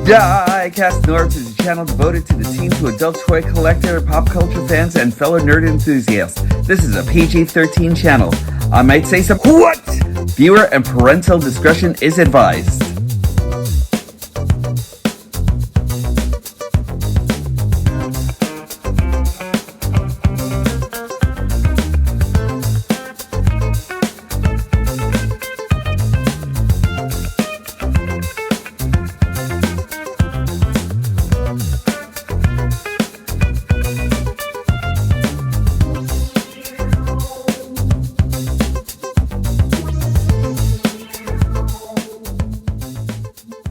DIECAST NORBZ is a channel devoted to the teen to adult toy collector, pop culture fans, and fellow nerd enthusiasts. This is a PG-13 channel. I might say some what? Viewer and parental discretion is advised.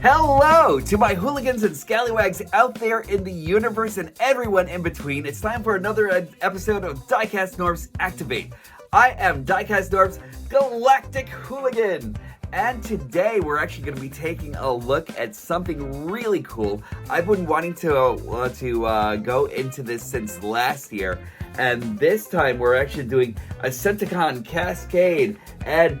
Hello to my hooligans and scallywags out there in the universe and everyone in between. It's time for another episode of DIECAST NORBZ Activate. I am DIECAST NORBZ Galactic Hooligan. And today we're actually going to be taking a look at something really cool. I've been wanting to go into this since last year. And this time we're actually doing Ascenticon KASKADE and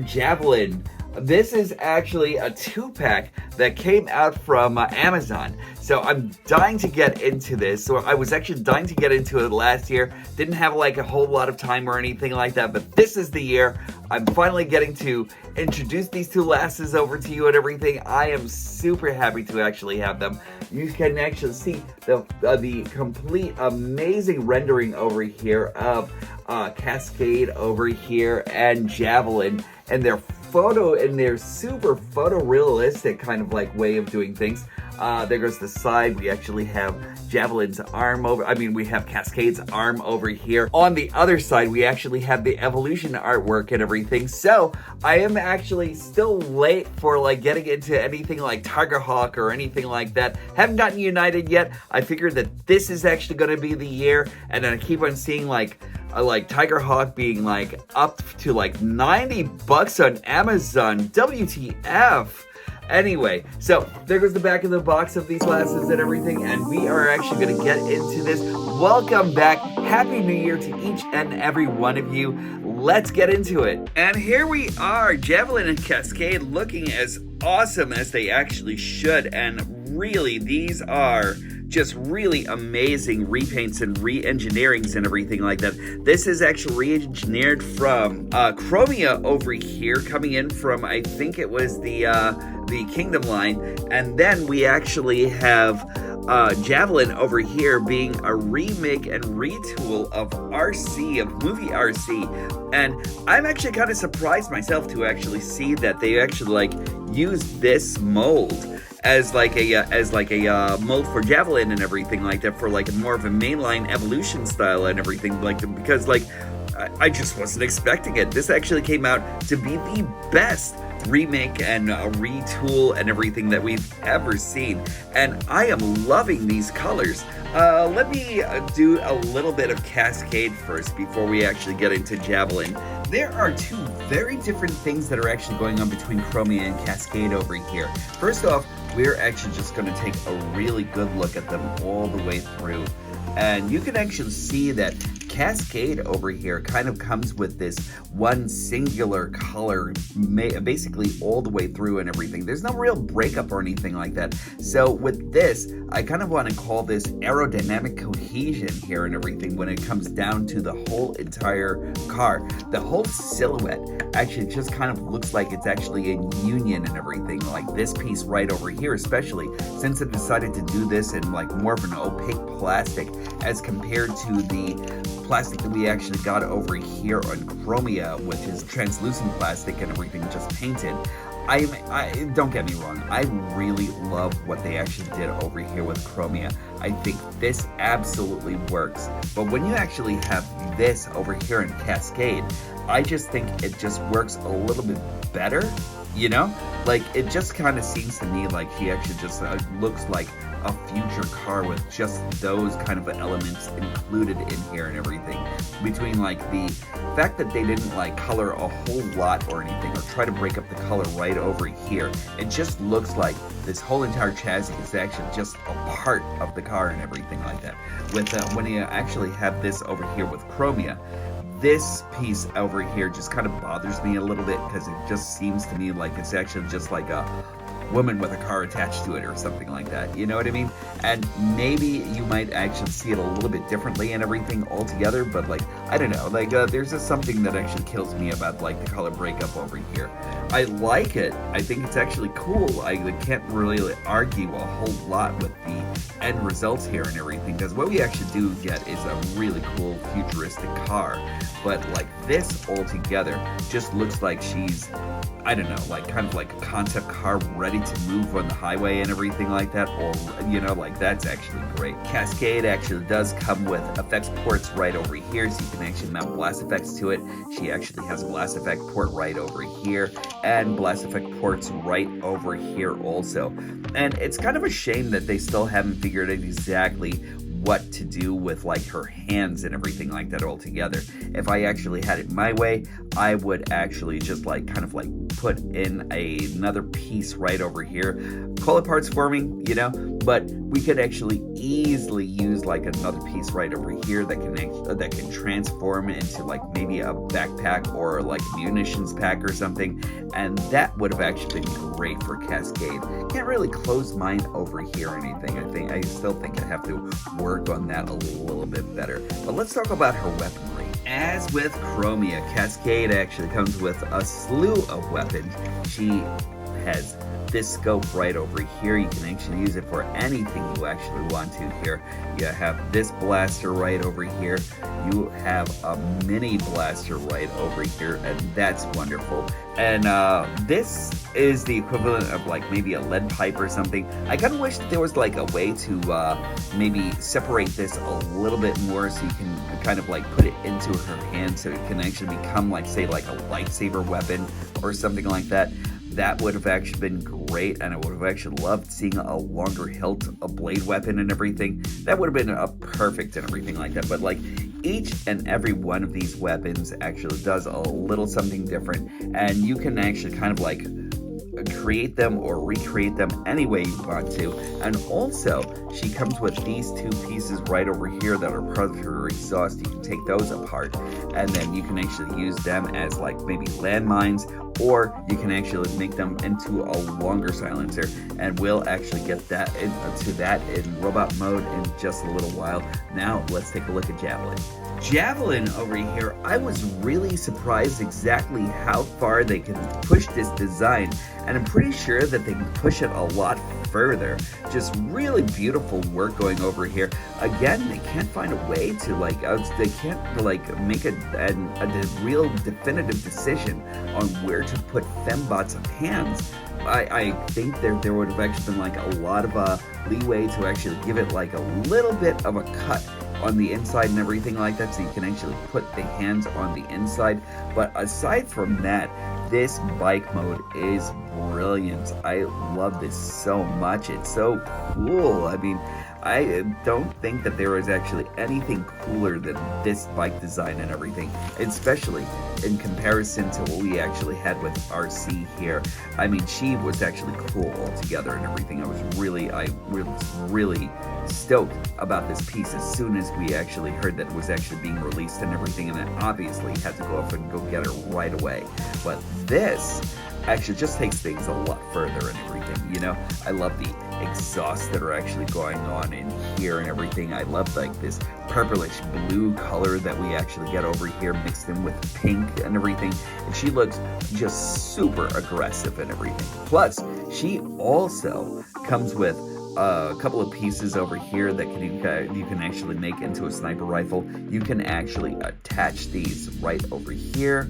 Javelin. This is actually a 2-pack that came out from Amazon. So I'm dying to get into this. So I was actually dying to get into it last year. Didn't have like a whole lot of time or anything like that. But this is the year. I'm finally getting to introduce these two lasses over to you and everything. I am super happy to actually have them. You can actually see the complete amazing rendering over here of Kaskade over here and Javelin. And their super photorealistic kind of like way of doing things. There goes the side. We actually have Javelin's arm we have Kaskade's arm over here. On the other side, we actually have the evolution artwork and everything. So I am actually still late for like getting into anything like Tigerhawk or anything like that. Haven't gotten United yet. I figured that this is actually going to be the year, and then I keep on seeing like Tigerhawk being like up to like $90 on Amazon. WTF? Anyway, so there goes the back of the box of these lasses and everything, and we are actually going to get into this. Welcome back. Happy New Year to each and every one of you. Let's get into it. And here we are, Javelin and Kaskade looking as awesome as they actually should, and really, these are just really amazing repaints and re-engineerings and everything like that. This is actually re-engineered from Chromia over here, coming in from, I think it was the Kingdom line, and then we actually have Javelin over here being a remake and retool of RC, of movie RC. And I'm actually kind of surprised myself to actually see that they actually like use this mold as like a mold for Javelin and everything like that, for like more of a mainline evolution style and everything like that, because like I just wasn't expecting it. This actually came out to be the best remake and retool and everything that we've ever seen, and I am loving these colors. Let me do a little bit of Kaskade first before we actually get into Javelin. There are two very different things that are actually going on between Chromia and Kaskade over here. First off, we're actually just going to take a really good look at them all the way through, and you can actually see that Kaskade over here kind of comes with this one singular color basically all the way through and everything. There's no real breakup or anything like that. So with this, I kind of want to call this aerodynamic cohesion here and everything when it comes down to the whole entire car. The whole silhouette actually just kind of looks like it's actually in union and everything, like this piece right over here, especially since it decided to do this in like more of an opaque plastic as compared to the plastic that we actually got over here on Chromia, which is translucent plastic and everything just painted. I don't get me wrong, I really love what they actually did over here with Chromia. I think this absolutely works, but when you actually have this over here in Kaskade, I just think it just works a little bit better, you know? Like, it just kind of seems to me like he actually just looks like a future car with just those kind of elements included in here and everything. Between like the fact that they didn't like color a whole lot or anything, or try to break up the color right over here, it just looks like this whole entire chassis is actually just a part of the car and everything like that. With when you actually have this over here with Chromia, this piece over here just kind of bothers me a little bit, because it just seems to me like it's actually just like a woman with a car attached to it or something like that, you know what I mean? And maybe you might actually see it a little bit differently and everything altogether, but like, I don't know, like there's just something that actually kills me about like the color breakup over here. I like it. I think it's actually cool. I can't really argue a whole lot with the end results here and everything, because what we actually do get is a really cool futuristic car. But like this altogether just looks like she's, I don't know, like kind of like a concept car ready to move on the highway and everything like that, or, you know, like that's actually great. Kaskade actually does come with effects ports right over here, so you can actually mount blast effects to it. She actually has a blast effect port right over here, and blast effect ports right over here also. And it's kind of a shame that they still haven't figured out exactly what to do with like her hands and everything like that all together. If I actually had it my way, I would actually just like kind of like put in another piece right over here, call it parts forming, you know, but we could actually easily use like another piece right over here that can transform into like maybe a backpack or like a munitions pack or something, and that would have actually been great for Kaskade. Can't really close mine over here or anything. I still think I have to work on that a little bit better. But let's talk about her weaponry. As with Chromia, Kaskade actually comes with a slew of weapons. She has this scope right over here. You can actually use it for anything you actually want to here. You have this blaster right over here. You have a mini blaster right over here, and that's wonderful. And this is the equivalent of like maybe a lead pipe or something. I kind of wish that there was like a way to maybe separate this a little bit more, so you can kind of like put it into her hand so it can actually become like, say, like a lightsaber weapon or something like that. That would have actually been great, and I would have actually loved seeing a longer hilt, a blade weapon and everything. That would have been perfect and everything like that. But like each and every one of these weapons actually does a little something different, and you can actually kind of like create them or recreate them any way you want to. And also, she comes with these two pieces right over here that are part of her exhaust. You can take those apart, and then you can actually use them as like maybe landmines, or you can actually make them into a longer silencer, and we'll actually get that into that in robot mode in just a little while. Now let's take a look at Javelin. Javelin over here, I was really surprised exactly how far they can push this design, and I'm pretty sure that they can push it a lot further. Just really beautiful work going over here. Again, they can't find a way to like, they can't like make a real definitive decision on where to put Fembot's hands. I think there would have actually been like a lot of leeway to actually give it like a little bit of a cut on the inside and everything like that, so you can actually put the hands on the inside. But aside from that, this bike mode is brilliant. I love this so much. It's so cool. I mean, I don't think that there is actually anything cooler than this bike design and everything, especially in comparison to what we actually had with RC here. I mean, she was actually cool altogether and everything. I was really stoked about this piece as soon as we actually heard that it was actually being released and everything, and I obviously had to go off and go get her right away. But this actually just takes things a lot further and everything, you know? I love the exhausts that are actually going on in here and everything. I love like this purplish blue color that we actually get over here mixed in with pink and everything, and she looks just super aggressive and everything. Plus, she also comes with a couple of pieces over here that you can actually make into a sniper rifle. You can actually attach these right over here,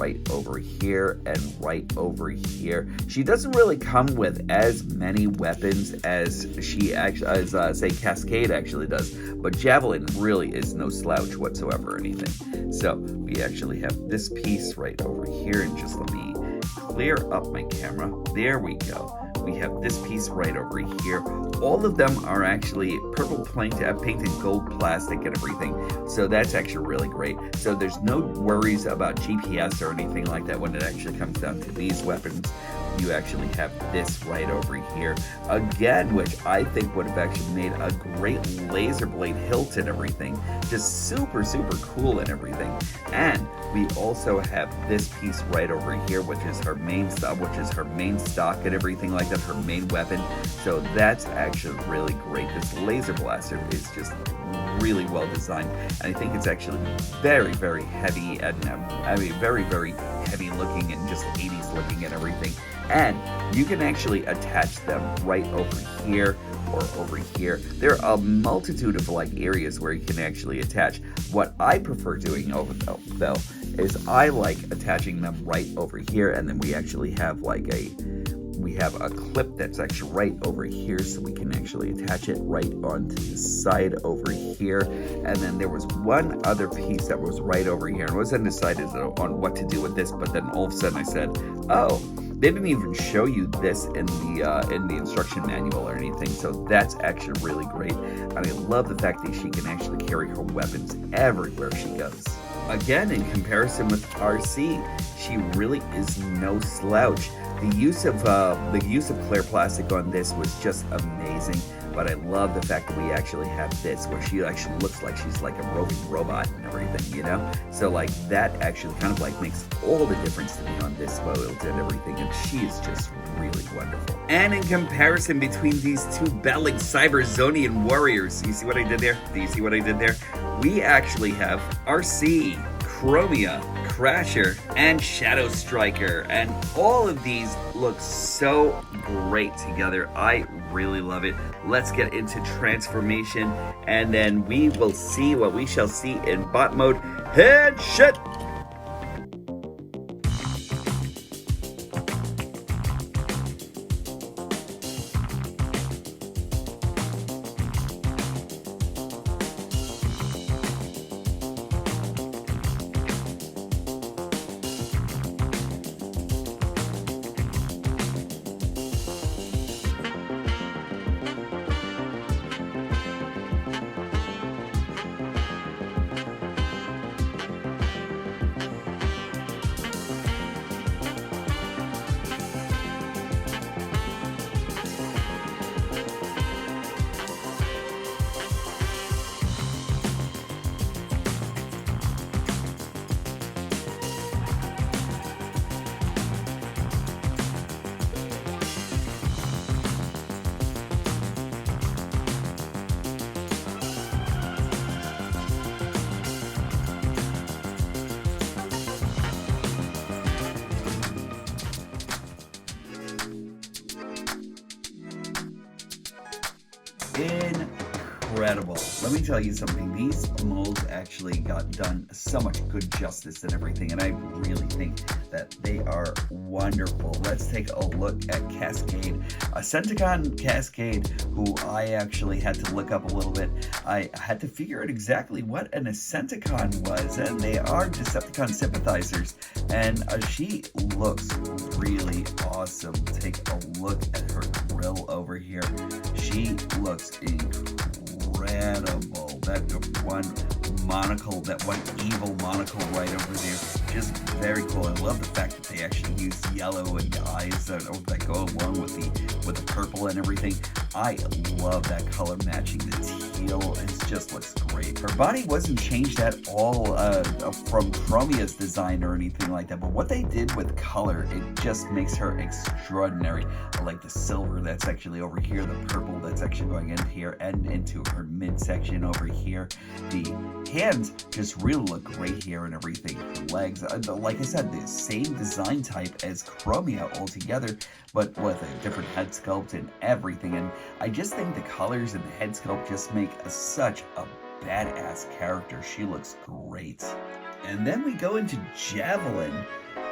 and right over here. She doesn't really come with as many weapons as say Kaskade actually does, but Javelin really is no slouch whatsoever or anything. So we actually have this piece right over here, and just let me clear up my camera. There we go. We have this piece right over here. All of them are actually purple painted gold plastic and everything, so that's actually really great. So there's no worries about GPS or anything like that when it actually comes down to these weapons. you actually have this right over here again, which I think would have actually made a great laser blade hilt and everything. Just super cool and everything. And we also have this piece right over here, which is her main stock and everything like that, her main weapon. So that's actually really great. This laser blaster is just really well designed, and I think it's actually very heavy, and I mean very heavy looking and just 80s looking and everything. And you can actually attach them right over here or over here. There are a multitude of like areas where you can actually attach. What I prefer doing over though is I like attaching them right over here, and then we actually have like a clip that's actually right over here, so we can actually attach it right onto the side over here. And then there was one other piece that was right over here, and I was undecided on what to do with this, but then all of a sudden I said, oh, they didn't even show you this in the instruction manual or anything, so that's actually really great. And I love the fact that she can actually carry her weapons everywhere she goes. Again, in comparison with RC, she really is no slouch. The use of clear plastic on this was just amazing, but I love the fact that we actually have this where she actually looks like she's like a roving robot and everything, you know? So like that actually kind of like makes all the difference to me on this build and everything, and she is just really wonderful. And in comparison between these two battling Cyberzonian warriors, you see what I did there? Do you see what I did there? We actually have RC, Chromia, Crasher, and Shadow Striker, and all of these look so great together. I really love it. Let's get into transformation, and then we will see what we shall see in bot mode. Headshot! Incredible. Let me tell you something. These molds actually got done so much good justice and everything, and I really think that they are wonderful. Let's take a look at Kaskade. Ascenticon KASKADE, who I actually had to look up a little bit. I had to figure out exactly what an Ascenticon was, and they are Decepticon sympathizers, and she looks really awesome. Take a look at her grill over here. She looks incredible. That one monocle, that one evil monocle right over there, just very cool. I love the fact that they actually use yellow and eyes that go along with the purple and everything. I love that color matching. The teal just looks great. Her body wasn't changed at all from Chromia's design or anything like that, but what they did with color, it just makes her extraordinary. I like the silver that's actually over here, the purple that's actually going in here and into her midsection over here. The hands just really look great here and everything. Her legs, like I said, the same design type as Chromia altogether, but with a different head sculpt and everything. And I just think the colors and the head sculpt just make such a badass character. She looks great. And then we go into Javelin,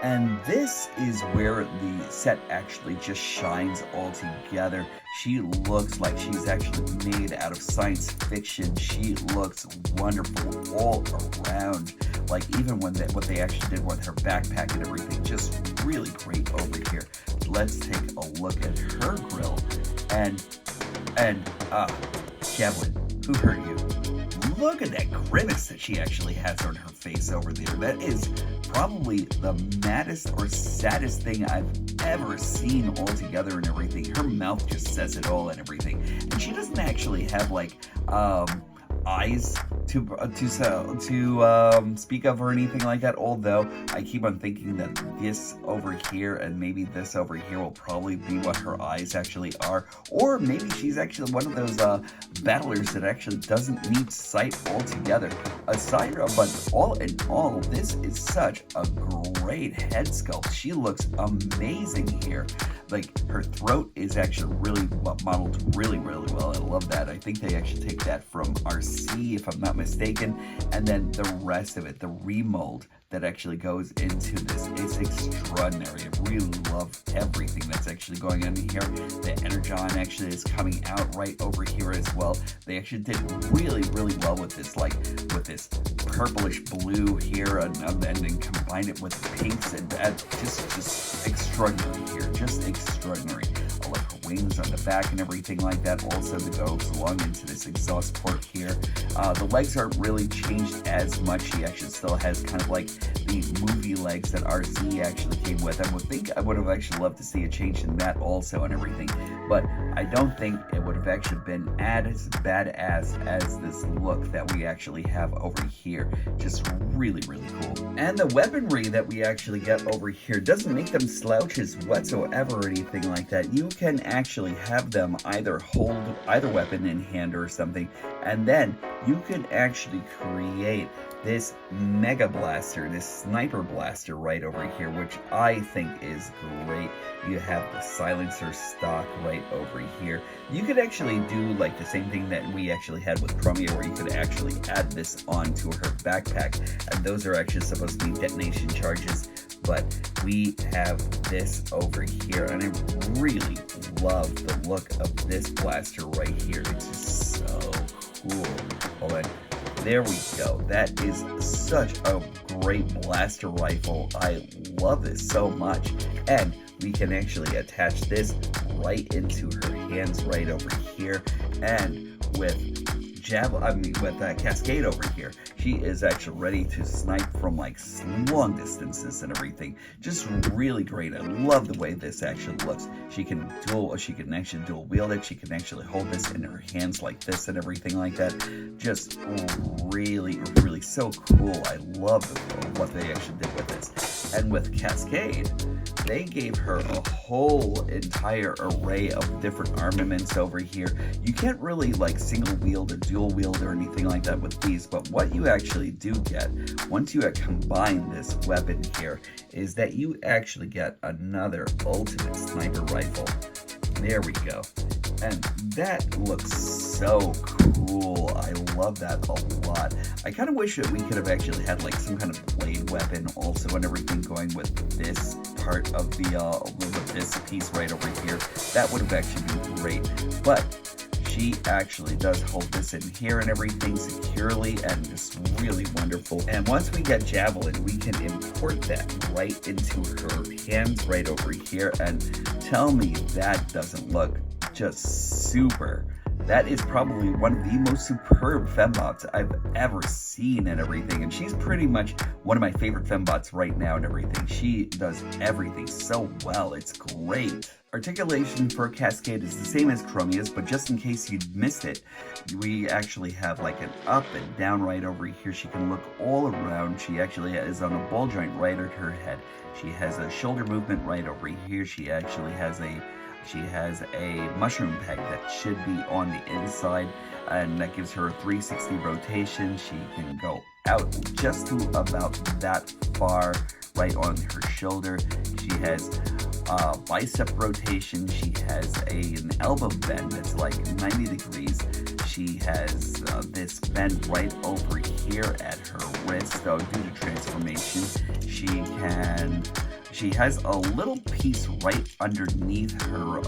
and this is where the set actually just shines all together. She looks like she's actually made out of science fiction. She looks wonderful all around. Like even when what they actually did with her backpack and everything, just really great over here. Let's take a look at her grill. And Javelin, who hurt you? look at that grimace that she actually has on her face over there. That is probably the maddest or saddest thing I've ever seen altogether and everything. Her mouth just says it all and everything. And she doesn't actually have like eyes to speak of or anything like that, although I keep on thinking that this over here and maybe this over here will probably be what her eyes actually are, or maybe she's actually one of those battlers that actually doesn't need sight altogether. But all in all, this is such a great head sculpt. She looks amazing here. Like, her throat is actually really modeled really well. I love that. I think they actually take that from RC, if I'm not mistaken, and then the rest of it, the remold that actually goes into this is extraordinary. I really love everything that's actually going on here. The Energon actually is coming out right over here as well. They actually did really well with this, like with this purplish blue here, and then combine it with pinks, and just extraordinary here, just extraordinary. I love her wings on the back and everything like that also that goes along into this exhaust port here. The legs aren't really changed as much. She actually still has kind of like the movie legs that RZ actually came with. I would have actually loved to see a change in that also and everything, but I don't think it would have actually been as badass as this look that we actually have over here. Just really cool. And the weaponry that we actually get over here doesn't make them slouches whatsoever or anything like that. You can actually have them either hold either weapon in hand or something, and then you can actually create this mega blaster, this sniper blaster right over here, which I think is great. You have the silencer stock right over here. You could actually do like the same thing that we actually had with Chromia, where you could actually add this onto her backpack, and those are actually supposed to be detonation charges, but we have this over here, and I really love the look of this blaster right here. It's just so cool. Hold on. There we go. That is such a great blaster rifle. I love this so much. And we can actually attach this right into her hands right over here. And with Cascade over here, she is actually ready to snipe from like long distances and everything. Just really great. I love the way this actually looks. She can actually dual wield it. She can actually hold this in her hands like this and everything like that. Just really so cool. I love what they actually did with this. And with Cascade, they gave her a whole entire array of different armaments over here. You can't really like single wield or dual wield or anything like that with these, but what you actually do get once you combine this weapon here is that you actually get another ultimate sniper rifle. There we go. And that looks so cool. I love that a lot. I kind of wish that we could have actually had like some kind of blade weapon also and everything going with this part of the with this piece right over here. That would have actually been great. But she actually does hold this in here and everything securely, and just really wonderful. And once we get Javelin, we can import that right into her hands right over here, and tell me that doesn't look just super. That is probably one of the most superb fembots I've ever seen and everything, and she's pretty much one of my favorite fembots right now and everything. She does everything so well, it's great. Articulation for Cascade is the same as Chromia's, but just in case you missed it, we actually have like an up and down right over here. She can look all around. She actually is on a ball joint right at her head. She has a shoulder movement right over here. She actually has a mushroom peg that should be on the inside, and that gives her a 360 rotation. She can go out just to about that far right on her shoulder. She has bicep rotation. She has an elbow bend that's like 90 degrees. She has this bend right over here at her wrist due to transformation. she has a little piece right underneath her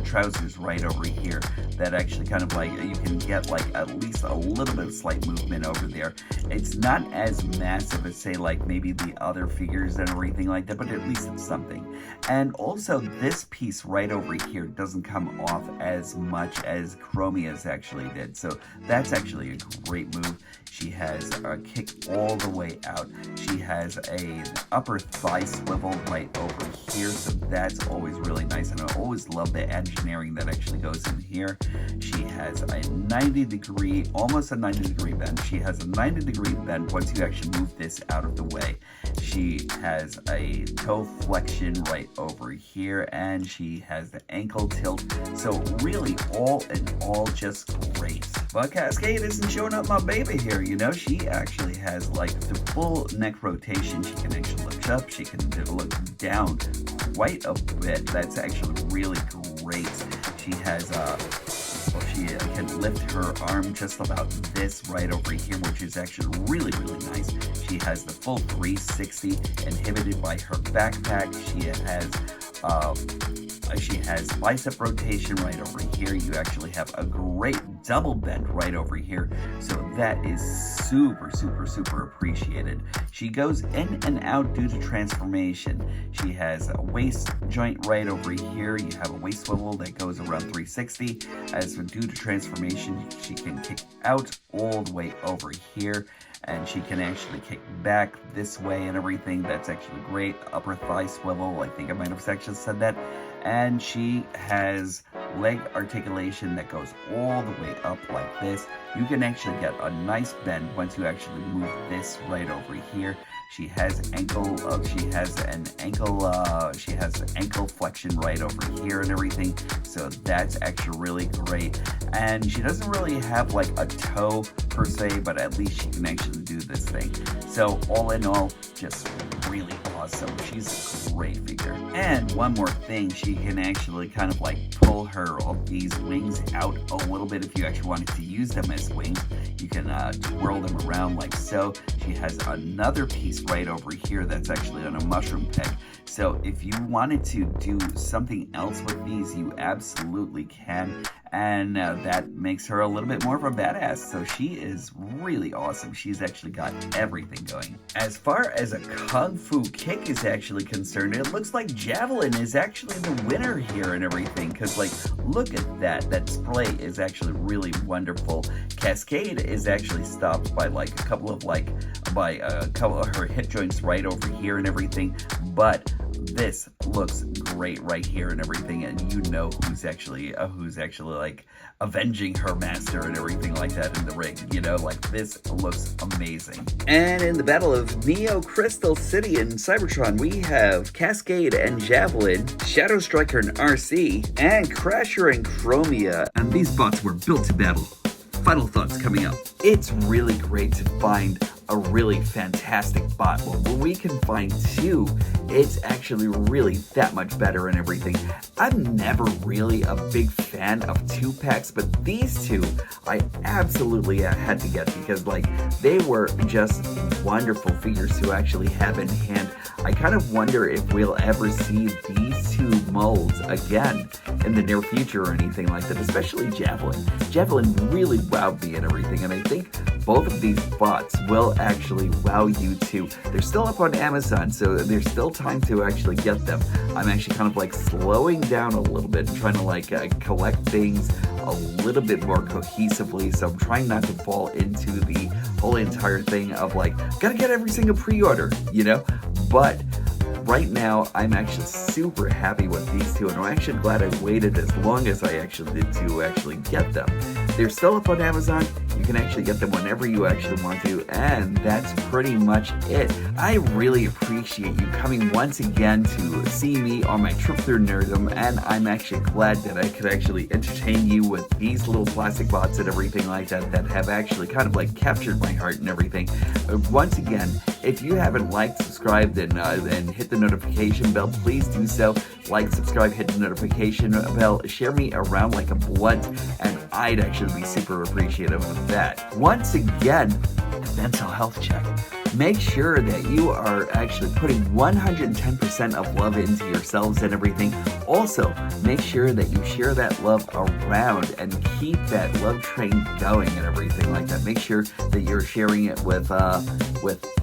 trousers right over here that actually kind of like, you can get like at least a little bit of slight movement over there. It's not as massive as say like maybe the other figures and everything like that, but at least it's something. And also this piece right over here doesn't come off as much as Chromia's actually did, so that's actually a great move. She has a kick all the way out. She has an upper thigh swivel right over here, so that's always really nice, and I always love the engineering that actually goes in here. She has a 90-degree, almost a 90-degree bend. She has a 90-degree bend once you actually move this out of the way. She has a toe flexion right over here, and she has the ankle tilt, so really all in all just great. But Kaskade isn't showing up my baby here, you know. She actually has like the full neck rotation. She can actually look up, she can look down quite a bit. That's actually really great. She has she can lift her arm just about this right over here, which is actually really nice. She has the full 360 inhibited by her backpack. She has bicep rotation right over here. You actually have a great double bend right over here, so that is super appreciated. She goes in and out due to transformation. She has a waist joint right over here. You have a waist swivel that goes around 360. As for due to transformation, she can kick out all the way over here, and she can actually kick back this way and everything. That's actually great. Upper thigh swivel, I think I might have actually said that. And she has leg articulation that goes all the way up like this. You can actually get a nice bend once you actually move this right over here. She has ankle flexion right over here and everything, so that's actually really great. And she doesn't really have like a toe per se, but at least she can actually do this thing. So all in all, just really awesome. She's a great figure. And one more thing, she can actually kind of like pull of these wings out a little bit if you actually wanted to use them as wings. You can twirl them around like so. She has another piece right over here that's actually on a mushroom peg. So if you wanted to do something else with these, you absolutely can. And that makes her a little bit more of a badass. So she is really awesome. She's actually got everything going. As far as a Kung Fu kick is actually concerned, it looks like Javelin is actually the winner here and everything. Because like, look at that. That display is actually really wonderful. Kaskade is actually stopped by like a couple of her hip joints right over here and everything. But this looks great right here and everything, and you know who's actually like avenging her master and everything like that in the ring. You know, like this looks amazing. And in the Battle of Neo Crystal City in Cybertron, we have Kaskade and Javelin, Shadow Striker and RC, and Crasher and Chromia. And these bots were built to battle. Final thoughts coming up. It's really great to find a really fantastic bot. Well, when we can find two, it's actually really that much better and everything. I'm never really a big fan of 2-packs, but these two I absolutely had to get because like they were just wonderful figures to actually have in hand. I kind of wonder if we'll ever see these two molds again in the near future or anything like that, especially Javelin. Javelin really wowed me and everything, and I think both of these bots will actually wow you too. They're still up on Amazon, so there's still time to actually get them. I'm actually kind of like slowing down a little bit and trying to like collect things a little bit more cohesively, so I'm trying not to fall into the whole entire thing of like, gotta get every single pre-order, you know? But right now, I'm actually super happy with these two, and I'm actually glad I waited as long as I actually did to actually get them. They're still up on Amazon. You can actually get them whenever you actually want to, and that's pretty much it. I really appreciate you coming once again to see me on my trip through nerddom, and I'm actually glad that I could actually entertain you with these little plastic bots and everything like that that have actually kind of like captured my heart and everything. Once again, if you haven't liked, subscribed, and hit the notification bell, please do so. Like, subscribe, hit the notification bell, share me around like a blunt, and I'd actually be super appreciative of that. Once again, mental health check. make sure that you are actually putting 110% of love into yourselves and everything. Also, make sure that you share that love around and keep that love train going and everything like that. Make sure that you're sharing it with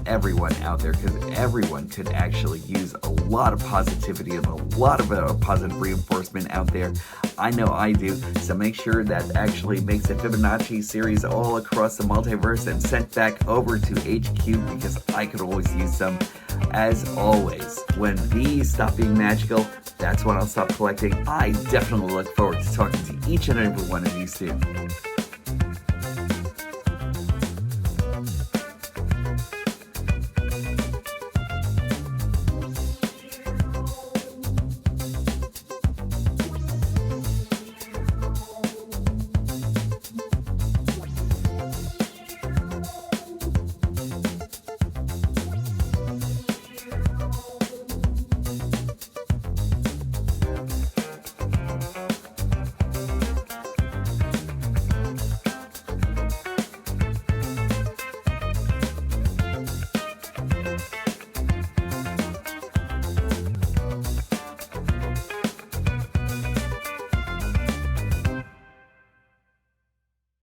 everyone out there, because everyone could actually use a lot of positivity and a lot of positive reinforcement out there. I know I do. So make sure that actually makes a Fibonacci series all across the multiverse and sent back over to HQ, because I could always use some. As always, when these stop being magical, that's when I'll stop collecting. I definitely look forward to talking to each and every one of you soon.